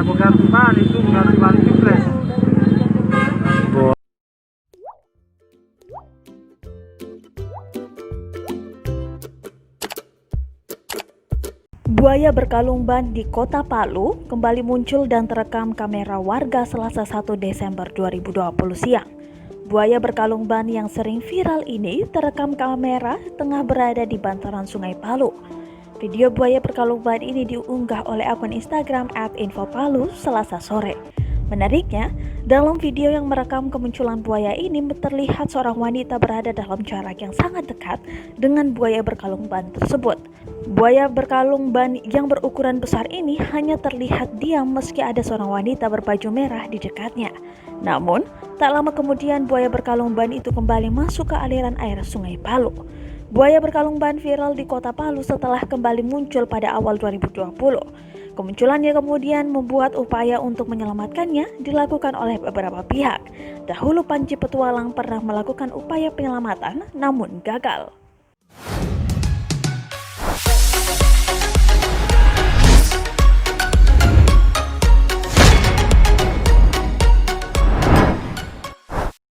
Ada pengganti ban itu, pengganti ban tubeless. Buaya berkalung ban di Kota Palu kembali muncul dan terekam kamera warga Selasa 1 Desember 2020 siang. Buaya berkalung ban yang sering viral ini terekam kamera tengah berada di bantaran Sungai Palu. Video buaya berkalung ban ini diunggah oleh akun Instagram @infopalu Selasa sore. Menariknya, dalam video yang merekam kemunculan buaya ini terlihat seorang wanita berada dalam jarak yang sangat dekat dengan buaya berkalung ban tersebut. Buaya berkalung ban yang berukuran besar ini hanya terlihat diam meski ada seorang wanita berbaju merah di dekatnya. Namun, tak lama kemudian buaya berkalung ban itu kembali masuk ke aliran air Sungai Palu. Buaya berkalung ban viral di Kota Palu setelah kembali muncul pada awal 2020. Kemunculannya kemudian membuat upaya untuk menyelamatkannya dilakukan oleh beberapa pihak. Dahulu Panji Petualang pernah melakukan upaya penyelamatan namun gagal.